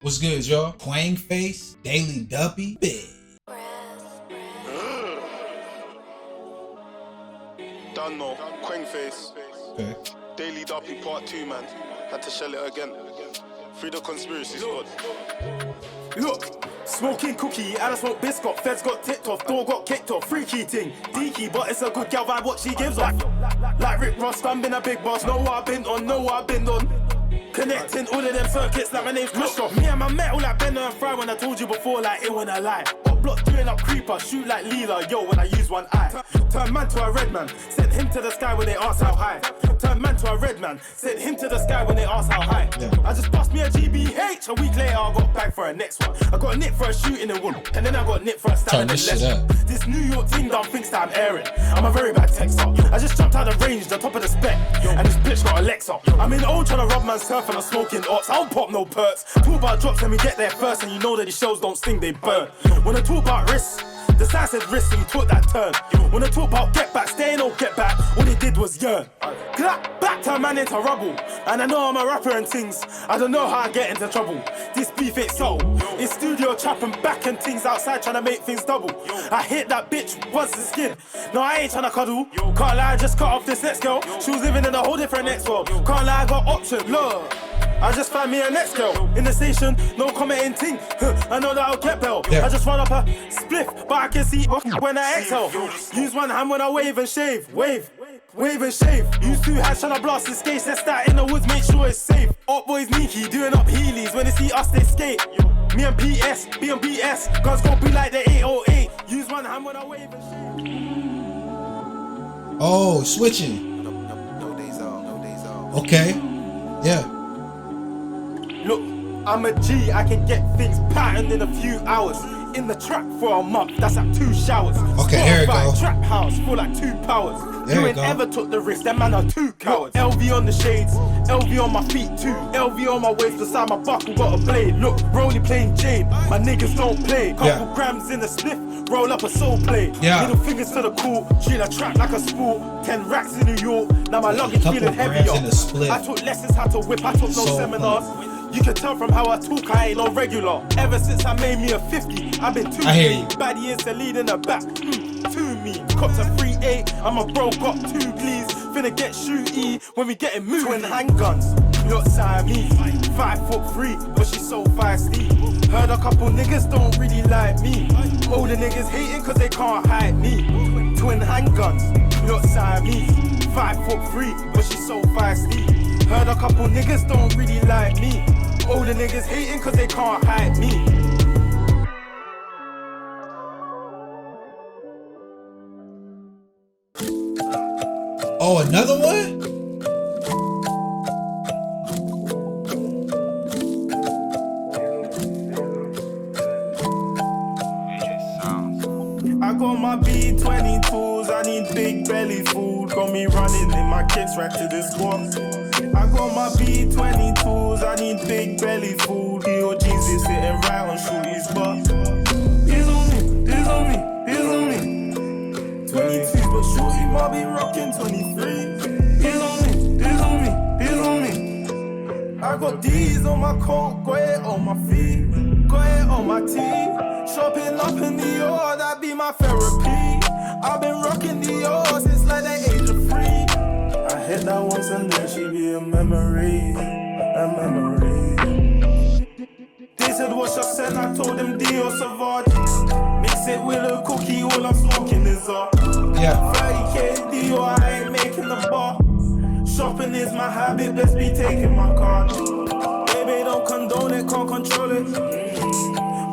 What's good, y'all? Kwengface, Daily Duppy, big. Done no, Kwengface. Okay. Daily Duppy Part 2, man. Had to shell it again. Free the conspiracy squad. Look, smoking cookie, I done smoke biscuit. Feds got ticked off, door got kicked off. Freaky ting, deaky, but it's a good gal vibe. What she gives off. Like Rick Ross, I'm been a big boss. Know what I've been on, know what I've been on. Connecting all of them circuits like my name's Christoph. Me and my metal like Bender and Fry when I told you before, like it when I lie. Up block doing up creeper, shoot like Leela, yo, when I use one eye. Turn man to a red man, sent him to the sky when they asked how high. Turn man to a red man, sent him to the sky when they asked how high. I just bust me a GBH, a week later I got back for a next one. I got nicked for a shooting in wood, and then I got nicked for a stab in the left. This New York team done thinks that I'm airing. I'm a very bad texter. I just jumped out of range, the top of the spec, and this bitch got a Lexa. I'm in old trying to rob man's turf and I'm smoking ops. I don't pop no perks. Talk about drops and we get there first, and you know that these shells don't sting, they burn. When I talk about risks, the sign said risk, and you took that turn. When I talk about get back, stay no get back, all they did was yearn. Back turn man into rubble, and I know I'm a rapper and things. I don't know how I get into trouble. This beef ain't subtle. It's studio trapping back and things outside trying to make things double. I hit that bitch once the skin. No, I ain't trying to cuddle. Can't lie, I just cut off this next girl. She was living in a whole different next world. Can't lie, I got options, look. I just found me a next girl in the station, no commenting ting. I know that I'll get bell. I just run up a spliff, but I can see when I exhale. Use one hand when I wave and shave. Wave and shave. Use two hands trying to blast the skates. Let's start in the woods, make sure it's safe. Up boys sneaky, doing up heelys. When they see us, they skate. Me and PS, B and BS. Guns gon' be like the 808. Use one hand when I wave and shave. Oh, switching. No days out. Okay. Yeah. Look, I'm a G, I can get things patterned in a few hours. In the trap for a month, that's like 2 showers. Okay, here we go. Trap house for like 2 powers. You ain't ever took the risk, that man are 2 cowards. LV on the shades, LV on my feet too. LV on my waist, beside my buckle got a blade. Look, Rolly playing Jade, my niggas don't play. Couple grams in the sniff, roll up a soul plate. Middle fingers to the cool, treat a trap like a sport. 10 racks in New York, now my luggage feeling heavier. I took lessons how to whip, I took no seminars. You can tell from how I talk, I ain't no regular. Ever since I made me a 50, I've been too mean. Baddie is the lead in the back, to me. Cops a 3-8, I'm a bro, got 2 glees. Finna get shooty when we getting moved. Twin handguns, look Siamese. 5'3", but she's so feisty. Heard a couple niggas don't really like me. Older niggas hating cause they can't hide me. Twin handguns, look Siamese. 5'3", but she's so feisty. Heard a couple niggas don't really like me. Older niggas hating cause they can't hide me. Oh, another one? I got my B22s, I need big belly food. Got me running in my kicks right to the squad. I got my B22s, I need big belly food. Your jeans is sitting right on Shorty's butt. He's on me. 22, but Shorty might be rocking 23. He's on me. I got D's on my coat, got it on my feet, got it on my teeth. Shopping up in New York, that be my therapy. I've been rocking Dior since like the age of 3. I hit that once and then she be a memory. They said what's your scent, I told them Dior Sauvage. Mix it with a cookie, all I'm smoking is up. 30k Dior, I ain't making the bar. Shopping is my habit, best be taking my card. Baby don't condone it, can't control it.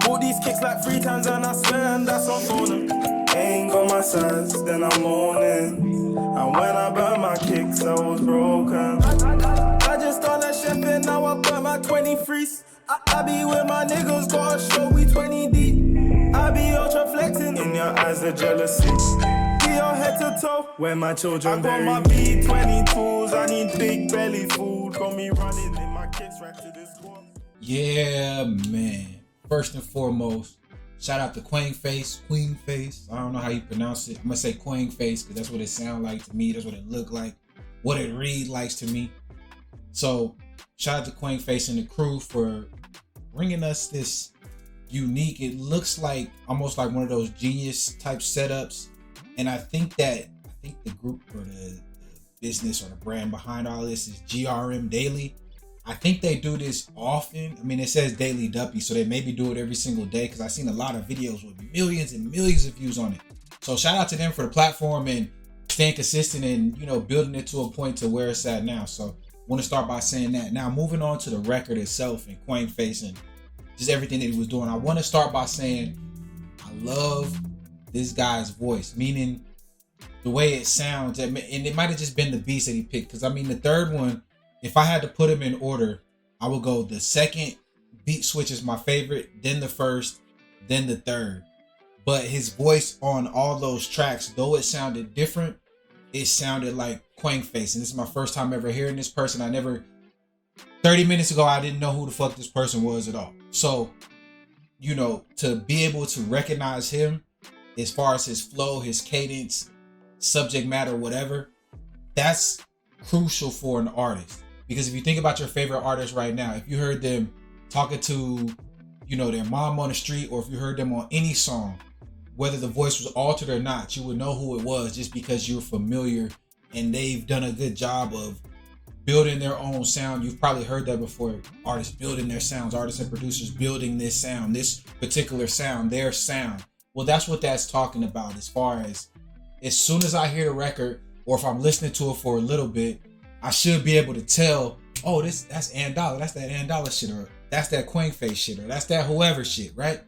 Bought these kicks like 3 times and I swear and that's on phone. Ain't got my sense, then I'm mourning. And when I burnt my kicks, I was broken. I just started chefing, now I burnt my 23s. I be with my niggas, got a show, we 20 deep. I be ultra flexing, in your eyes the jealousy. Be your head to toe, where my children bury. I got my B22s, I need big belly food. Got me running in my kicks right to this squad. Yeah, man. First and foremost, shout out to Kwengface. I don't know how you pronounce it. I'm gonna say Kwengface because that's what it sounds like to me. That's what it look like. What it read likes to me. So shout out to Kwengface and the crew for bringing us this unique, it looks like almost like one of those Genius type setups. And I think the group or the business or the brand behind all this is GRM Daily. I think they do this often. I mean, it says Daily Duppy, so they maybe do it every single day, because I've seen a lot of videos with millions and millions of views on it. So shout out to them for the platform and staying consistent and, building it to a point to where it's at now. So I want to start by saying that. Now, moving on to the record itself and Kwengface and just everything that he was doing, I want to start by saying I love this guy's voice, meaning the way it sounds. And it might have just been the beats that he picked, because I mean, the third one, if I had to put them in order, I would go the second beat switch is my favorite, then the first, then the third. But his voice on all those tracks, though it sounded different, it sounded like Kwengface. And this is my first time ever hearing this person. 30 minutes ago, I didn't know who the fuck this person was at all. So, to be able to recognize him as far as his flow, his cadence, subject matter, whatever, that's crucial for an artist. Because if you think about your favorite artist right now, if you heard them talking to, their mom on the street, or if you heard them on any song, whether the voice was altered or not, you would know who it was just because you're familiar and they've done a good job of building their own sound. You've probably heard that before. Artists building their sounds, artists and producers building this sound, this particular sound, their sound. Well, that's what that's talking about, as far as soon as I hear the record, or if I'm listening to it for a little bit, I should be able to tell, oh, that's Dolla, that's that Dolla shit, or that's that Kwengface shit, or that's that whoever shit, right?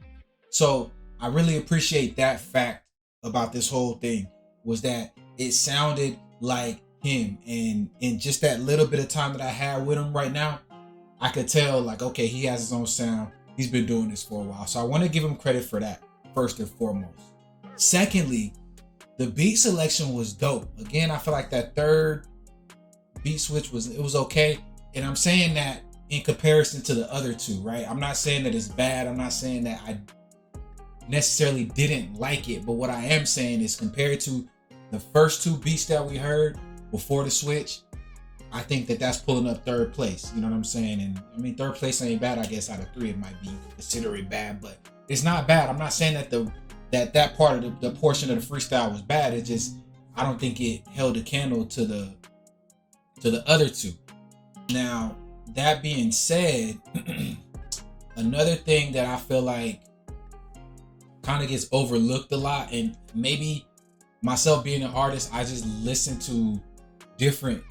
So I really appreciate that fact about this whole thing, was that it sounded like him. And in just that little bit of time that I had with him right now, I could tell, like, okay, he has his own sound. He's been doing this for a while. So I want to give him credit for that, first and foremost. Secondly, the beat selection was dope. Again, I feel like that third beat switch was okay. And I'm saying that in comparison to the other two, right? I'm not saying that it's bad. I'm not saying that I necessarily didn't like it. But what I am saying is, compared to the first two beats that we heard before the switch, I think that that's pulling up third place. You know what I'm saying? And I mean, third place ain't bad. I guess out of three, it might be considered bad, but it's not bad. I'm not saying that that part of the portion of the freestyle was bad. It just, I don't think it held a candle to the other two. Now, that being said, another thing that I feel like kind of gets overlooked a lot, and maybe myself being an artist, I just listen to different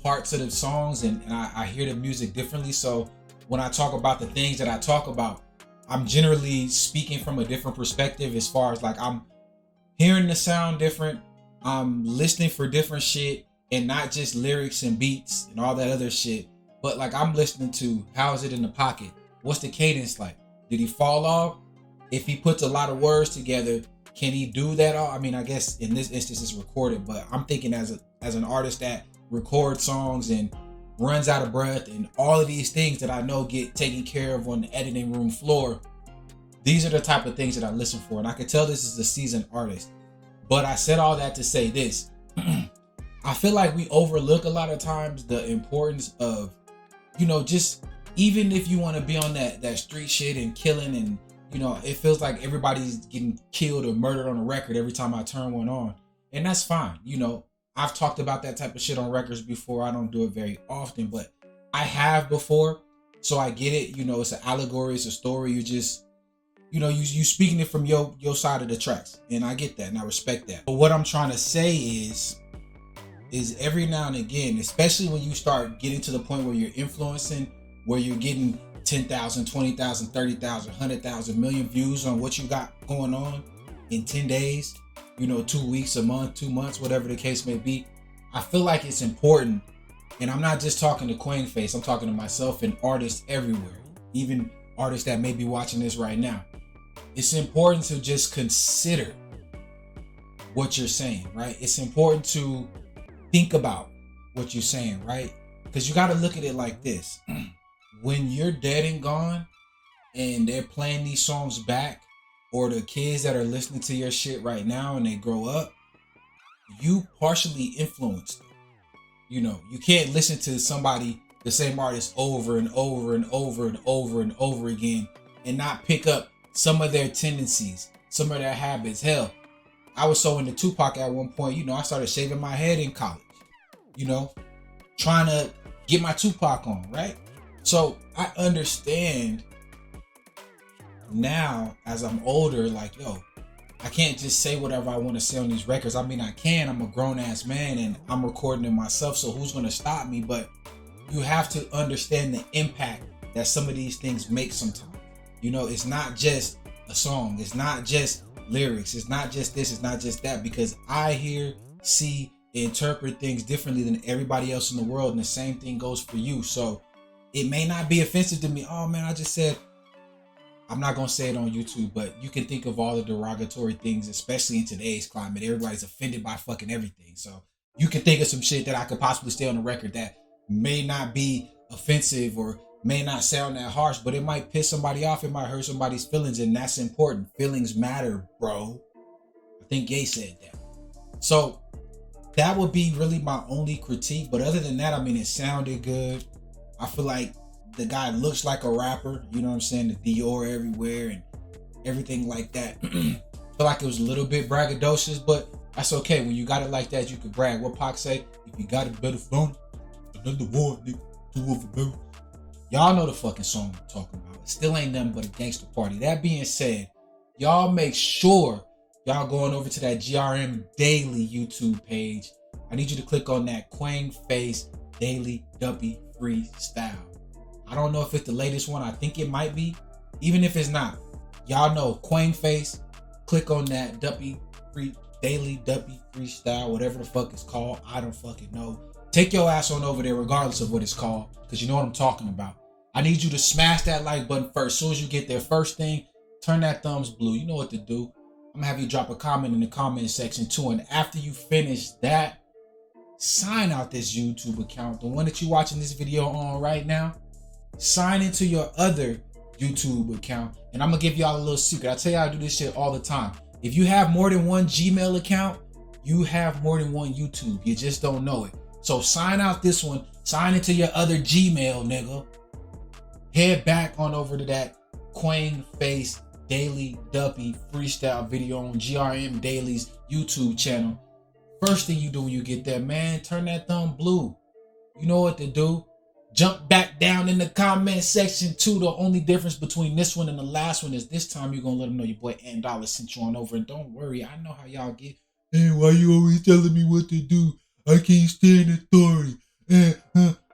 parts of the songs and I hear the music differently. So when I talk about the things that I talk about, I'm generally speaking from a different perspective, as far as like I'm hearing the sound different, I'm listening for different shit, and not just lyrics and beats and all that other shit, but like I'm listening to, how is it in the pocket? What's the cadence like? Did he fall off? If he puts a lot of words together, can he do that all? I mean, I guess in this instance it's recorded, but I'm thinking as an artist that records songs and runs out of breath and all of these things that I know get taken care of on the editing room floor. These are the type of things that I listen for. And I can tell this is a seasoned artist. But I said all that to say this. I feel like we overlook a lot of times the importance of, just even if you want to be on that street shit and killing, and, it feels like everybody's getting killed or murdered on a record every time I turn one on. And that's fine. I've talked about that type of shit on records before. I don't do it very often, but I have before. So I get it. It's an allegory. It's a story. You just, you speaking it from your side of the tracks. And I get that and I respect that. But what I'm trying to say is every now and again, especially when you start getting to the point where you're influencing, where you're getting 10,000, 20,000, 30,000, 100,000, million views on what you got going on in 10 days, 2 weeks, a month, 2 months, whatever the case may be. I feel like it's important. And I'm not just talking to Kwengface, I'm talking to myself and artists everywhere, even artists that may be watching this right now. It's important to just consider what you're saying, right? It's important to think about what you're saying, right? Because you got to look at it like this. When you're dead and gone and they're playing these songs back, or the kids that are listening to your shit right now and they grow up, you partially influenced them. You can't listen to somebody the same artist over and over and over and over and over again and not pick up some of their tendencies, some of their habits. Hell, I was so into Tupac at one point, you know, I started shaving my head in college, you know, trying to get my Tupac on, right? So I understand now as I'm older, like, yo, I can't just say whatever I want to say on these records. I mean, I can. I'm a grown ass man and I'm recording it myself. So who's going to stop me? But you have to understand the impact that some of these things make sometimes. You know, it's not just a song. It's not just lyrics. It's not just this. It's not just that. Because I hear, see, interpret things differently than everybody else in the world. And the same thing goes for you. So it may not be offensive to me. Oh, man, I just said, I'm not going to say it on YouTube, but you can think of all the derogatory things, especially in today's climate. Everybody's offended by fucking everything. So you can think of some shit that I could possibly stay on the record that may not be offensive or may not sound that harsh, but it might piss somebody off. It might hurt somebody's feelings, and that's important. Feelings matter, bro. I think Gay said that. So that would be really my only critique. But other than that, I mean, it sounded good. I feel like the guy looks like a rapper, you know what I'm saying? The Dior everywhere and everything like that. I feel like it was a little bit braggadocious, but that's okay. When you got it like that, you can brag. What Pac say? If you got it better phone, another one, nigga, 2 of a barrel. Y'all know the fucking song I'm talking about. It still ain't nothing but a gangster party. That being said, y'all make sure y'all going over to that GRM Daily YouTube page. I need you to click on that Kwengface Daily Duppy Freestyle. I don't know if it's the latest one. I think it might be. Even if it's not, y'all know Kwengface. Click on that Daily Duppy Freestyle, whatever the fuck it's called. I don't fucking know. Take your ass on over there regardless of what it's called, because you know what I'm talking about. I need you to smash that like button first. As soon as you get there, first thing, turn that thumbs blue. You know what to do. I'm going to have you drop a comment in the comment section too. And after you finish that, sign out this YouTube account, the one that you're watching this video on right now. Sign into your other YouTube account, and I'm gonna give y'all a little secret. I tell y'all I do this shit all the time. If you have more than one Gmail account, you have more than one YouTube. You just don't know it. So sign out this one, sign into your other Gmail, nigga. Head back on over to that Kwengface Daily Duppy Freestyle video on GRM Daily's YouTube channel. First thing you do when you get there, man, turn that thumb blue. You know what to do. Jump back down in the comment section too. The only difference between this one and the last one is this time you're going to let them know your boy Ant Dollar sent you on over. And don't worry, I know how y'all get. Hey, why you always telling me what to do? I can't stand authority.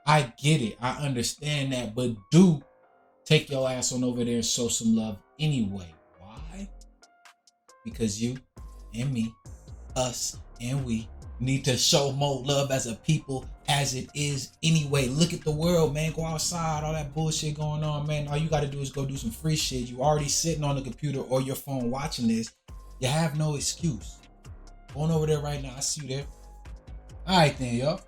I get it. I understand that. But do take your ass on over there and show some love anyway. Why? Because you and me, us and we, need to show more love as a people as it is anyway. Look at the world, man. Go outside. All that bullshit going on, man. All you got to do is go do some free shit. You already sitting on the computer or your phone watching this. You have no excuse. Going over there right now. I see you there. All right then, y'all.